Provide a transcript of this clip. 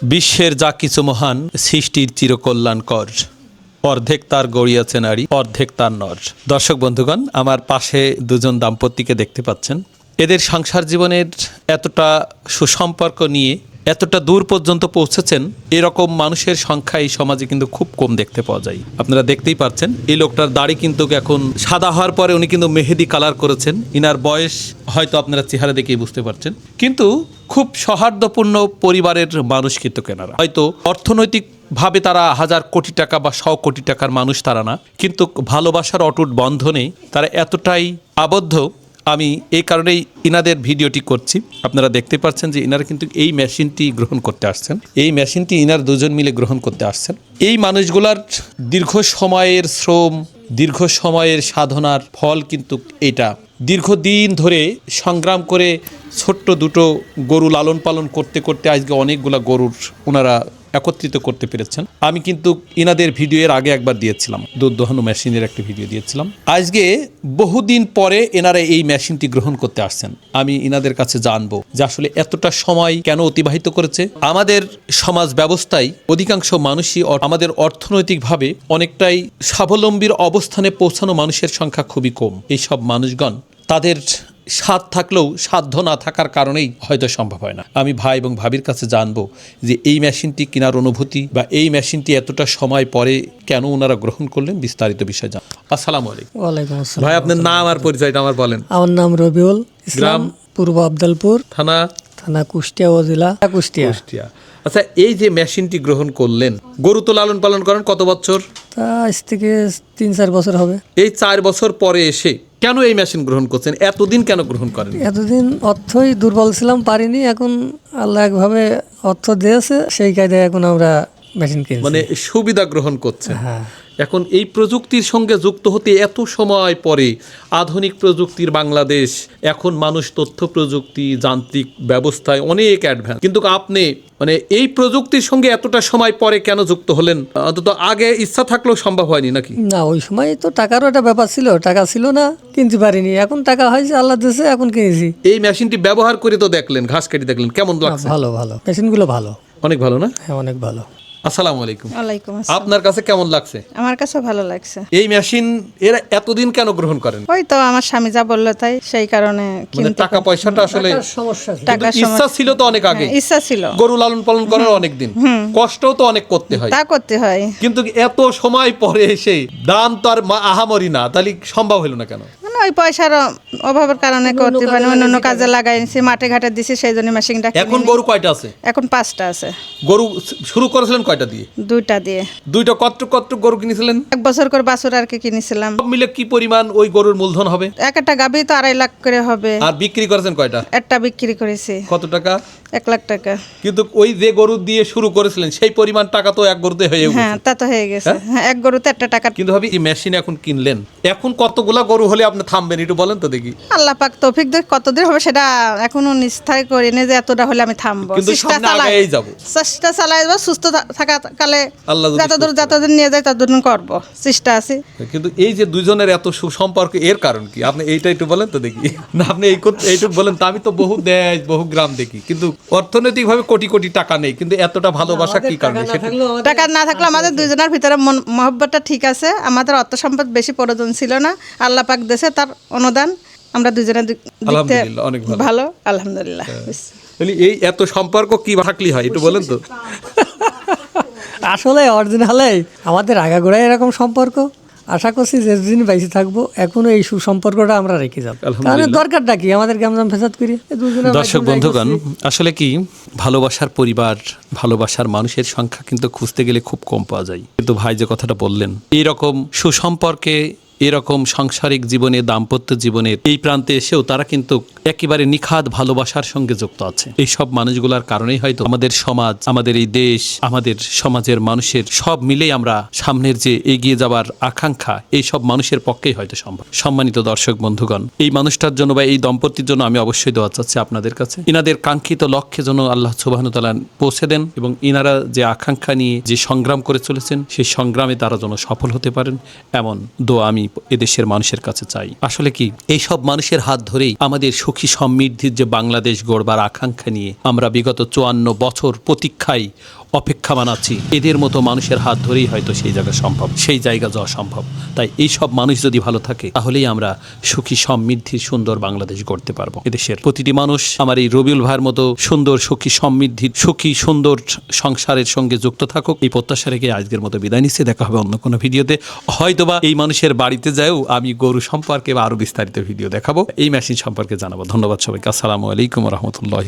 বিশ্বের যা কিছু মহান সৃষ্টির চিরকল্যাণকর, অর্ধেক তার গড়িয়াছে নারী, অর্ধেক তার নর। দর্শক বন্ধুগণ, আমার পাশে দুজন দাম্পত্যকে দেখতে পাচ্ছেন। এদের সংসার জীবনের এতটা সুসম্পর্ক নিয়ে এতটা দূর পর্যন্ত পৌঁছেছেন, এরকম মানুষের সংখ্যা এই সমাজে কিন্তু খুব কম দেখতে পাওয়া যায়। আপনারা দেখতেই পাচ্ছেন, এই লোকটার দাড়ি কিন্তু এখন সাদা হওয়ার পরে উনি কিন্তু মেহেদি কালার করেছেন। ইনার বয়স হয়তো আপনারা চেহারা দেখেই বুঝতে পারছেন, কিন্তু খুব সৌহার্দ্যপূর্ণ পরিবারের মানুষ কিন্তু কেনারা। হয়তো অর্থনৈতিক ভাবে তারা হাজার কোটি টাকা বা 100 কোটি টাকার মানুষ তারা না, কিন্তু ভালোবাসার অটুট বন্ধনে তারা এতটাই আবদ্ধ। আমি এই কারণেই ইনাদের ভিডিওটি করছি। আপনারা দেখতে পাচ্ছেন যে ইনারা কিন্তু এই মেশিনটি গ্রহণ করতে আসছেন। এই মেশিনটি ইনার দুজন মিলে গ্রহণ করতে আসছেন। এই মানুষগুলার দীর্ঘ সময়ের শ্রম, দীর্ঘ সময়ের সাধনার ফল কিন্তু এটা। দীর্ঘদিন ধরে সংগ্রাম করে ছোট্ট দুটো গরু লালন পালন করতে করতে আজকে অনেকগুলা গরুর ওনারা একত্রিত করতে পেরেছেন। আমি কিন্তু ইনাদের ভিডিও এর আগে একবার দিয়েছিলাম, দুধ দোহানো মেশিনের একটি ভিডিও দিয়েছিলাম। আজকে বহুদিন পরে এনারা এই মেশিনটি গ্রহণ করতে আসছেন। আমি ইনাদের কাছে জানবো যে আসলে এতটা সময় কেন অতিবাহিত করেছে। আমাদের সমাজ ব্যবস্থায় অধিকাংশ মানুষই আমাদের অর্থনৈতিকভাবে অনেকটাই স্বাবলম্বীর অবস্থানে পৌঁছানো মানুষের সংখ্যা খুবই কম। এই সব মানুষগণ তাদের স্বাদ থাকলেও সাধ্য না থাকার কারণেই হয়তো সম্ভব হয় না। আমি ভাই এবং ভাবির কাছে জানবো যে এই মেশিনটি কেনার অনুভূতি বা এই মেশিনটি এতটা সময় পরে কেন ওনারা গ্রহণ করলেন, বিস্তারিত বিষয় জান। আসসালামু আলাইকুম। ওয়ালাইকুম আসসালাম। ভাই, আপনার নাম আর পরিচয়টা আমার বলেন। আমার নাম রবিউল ইসলাম, গ্রাম? পূর্ব আবদালপুর, থানা কুষ্টিয়া উপজেলা, কুষ্টিয়া। আচ্ছা, এই যে মেশিনটি গ্রহণ করলেন, গরু তো লালন পালন করেন কত বছর? তা আজ থেকে 3-4 বছর হবে। এই 4 বছর পরে এসে কেন এই মেশিন গ্রহণ করছেন? এতদিন কেন গ্রহণ করেন? এতদিন অর্থই দুর্বল ছিলাম, পারিনি। এখন আল্লাহ একভাবে অর্থ দিয়েছে, সেই কায়দায় এখন আমরা মেশিন কিনছি। মানে সুবিধা গ্রহণ করছেন। হ্যাঁ। এখন এই প্রযুক্তির সঙ্গে যুক্ত হতে এত সময় পরে, আধুনিক প্রযুক্তির বাংলাদেশ, এখন মানুষ তথ্য প্রযুক্তি, যান্ত্রিক ব্যবস্থায় অনেক অ্যাডভান্স, কিন্তু আপনি মানে এই প্রযুক্তির সঙ্গে এতটা সময় পরে কেন যুক্ত হলেন? অন্তত আগে ইচ্ছা থাকলেও সম্ভব হয়নি নাকি? না, ওই সময় তো টাকারও একটা ব্যাপার ছিল, টাকা ছিল না, কিনতে পারিনি। এখন টাকা হয়েছে, আল্লাহ দিয়েছে, এখন কিনেছি। এই মেশিনটি ব্যবহার করে তো দেখলেন, ঘাস কেটে দেখলেন, কেমন লাগছে? ভালো ভালো, মেশিনগুলো ভালো, অনেক ভালো না? হ্যাঁ, অনেক ভালো। আসসালামু আলাইকুম। ওয়ালাইকুম আসসালাম। আপনার কাছে কেমন লাগছে? আমার কাছে ভালো লাগছে। এই মেশিন এরা এতদিন কেন গ্রহণ করেন? ওই তো আমার স্বামী যা বললো তাই, সেই কারণে মানে কিনতে টাকা পয়সাটা আসলে সমস্যা ছিল। টাকার কিন্তু ইচ্ছা ছিল তো অনেক আগে। ইচ্ছা ছিল, গরু লালন পালন করার অনেক দিন, কষ্টও তো অনেক করতে হয়, তা করতে হয়। কিন্তু এত সময় পরে এসে দাম তো আর আহামরি না, তাহলে সম্ভব হলো না কেন? মানে ওই পয়সার অভাবের কারণে করতে পারি, অন্য কাজে লাগাইছি, মাঠে ঘাটে দিছি, সেই জন্য মেশিনটা এখন গরু কয়টা আছে? এখন 5টা আছে। গরু শুরু করেছিলেন কয়টা দিয়ে? 2টা দিয়ে। 2টা কত কত গরু কিনেছিলেন? 1 বছর করে বাছুর আর কি কিনেছিলাম। সব মিলে কি পরিমাণ ওই গরুর মূলধন হবে? একটা গাভী তো 2.5 লাখ করে হবে। আর বিক্রি করেছেন কয়টা? একটা বিক্রি করেছি। কত টাকা? 1 লাখ টাকা। কিন্তু ওই যে গরু দিয়ে শুরু করেছিলেন সেই পরিমাণ টাকা তো এক গরুতে হয়ে গেছে। হ্যাঁ, তা তো হয়ে গেছে। হ্যাঁ, এক গরুতে একটা টাকা। কিন্তু ভাবি, এই মেশিন এখন কিনলেন, এখন কতগুলা গরু হলে আপনি থামবেন একটু বলেন তো দেখি। আল্লাহ পাক তৌফিক দেখ, কতদিন হবে সেটা এখনো নিশ্চয় করিনি যে এতটা হলে আমি থামবো। কিন্তু সামনে আগেই যাব, চেষ্টা চালাই যাবো, সুস্থ থাকা কালে আল্লাহ যদি যতদিন নিয়ে যায় ততদিন করবো, চেষ্টা আছে। কিন্তু এই যে দুজনের এত সুসম্পর্ক, এর কারণ কি? আপনি এইটা একটু বলেন তো দেখি। না, আপনি এইটুকু বলেন তো। আমি তো বহু দেশ বহু গ্রাম দেখি, কিন্তু অর্থনৈতিক ভাবে কোটি কোটি টাকা নেই, কিন্তু এতটা ভালোবাসা কি কারণে? টাকা না থাকলে আমাদের দুজনের ভিতরে মহব্বতটা ঠিক আছে। আমাদের অর্থ সম্পদ বেশি প্রয়োজন ছিল না, আল্লাহ পাক দেশে তার অনুদান, আমরা দুজনের আলহামদুলিল্লাহ অনেক ভালো, আলহামদুলিল্লাহ। এই এত সম্পর্ক কি থাকলে হয় একটু বলেন তো। আসলে অরিজিনালে আমাদের আগাগোড়াই এরকম সম্পর্ক। আশা করছি যে দিন বেঁচে থাকবো এখনো এই সুসম্পর্কটা আমরা রেখে যাবো। কারণ দরকারটা কি আমাদের গ্যামজাম ফেসাদ করি। দর্শক বন্ধুগণ, আসলে কি ভালোবাসার পরিবার, ভালোবাসার মানুষের সংখ্যা কিন্তু খুঁজতে গেলে খুব কম পাওয়া যায়। কিন্তু ভাই যে কথাটা বললেন, এইরকম সুসম্পর্কে, এরকম সাংসারিক জীবনে, দাম্পত্য জীবনের এই প্রান্তে এসেও তারা কিন্তু একেবারে নিখাদ ভালোবাসার সঙ্গে যুক্ত আছে। এই সব মানুষগুলোর কারণেই হয়তো আমাদের সমাজ, আমাদের এই দেশ, আমাদের সমাজের মানুষের সব মিলেই আমরা সামনের যে এগিয়ে যাওয়ার আকাঙ্ক্ষা, এই সব মানুষের পক্ষেই হয়তো সম্ভব। সম্মানিত দর্শক বন্ধুগণ, এই মানুষটার জন্য বা এই দম্পতির জন্য আমি অবশ্যই দোয়া চাচ্ছি আপনাদের কাছে, ইনাদের কাঙ্ক্ষিত লক্ষ্যে যেন আল্লাহ সুবহানাহু ওয়া তাআলা পৌঁছে দেন, এবং ইনারা যে আকাঙ্ক্ষা নিয়ে যে সংগ্রাম করে চলেছেন, সেই সংগ্রামে তারা যেন সফল হতে পারেন, এমন দোয়া আমি এদেশের মানুষের কাছে চাই। আসলে কি এইসব মানুষের হাত ধরেই আমাদের সুখী সমৃদ্ধির যে বাংলাদেশ গড়বার আকাঙ্ক্ষা নিয়ে আমরা বিগত 54 বছর প্রতীক্ষায় অপেক্ষামান আছি। এদের মতো মানুষের হাত ধরেই হয়তো সেই জায়গা সম্ভব, সেই জায়গা যাওয়া সম্ভব। তাই এই সব মানুষ যদি ভালো থাকে তাহলেই আমরা সুখী সমৃদ্ধির সুন্দর বাংলাদেশ গড়তে পারবো। এদেশের প্রতিটি মানুষ আমার এই রবিউল ভাইয়ের মতো সুন্দর সুখী সমৃদ্ধির সুখী সুন্দর সংসারের সঙ্গে যুক্ত থাকুক, এই প্রত্যাশা রেখে আজকের মতো বিদায় নিচ্ছি। দেখা হবে অন্য কোনো ভিডিওতে, হয়তোবা এই মানুষের বাড়িতে যাও আমি গরু সম্পর্কে বা আরো বিস্তারিত ভিডিও দেখাবো, এই মেশিন সম্পর্কে জানাবো। ধন্যবাদ সবাইকে। আসসালামু আলাইকুম রহমতুল্লাহ।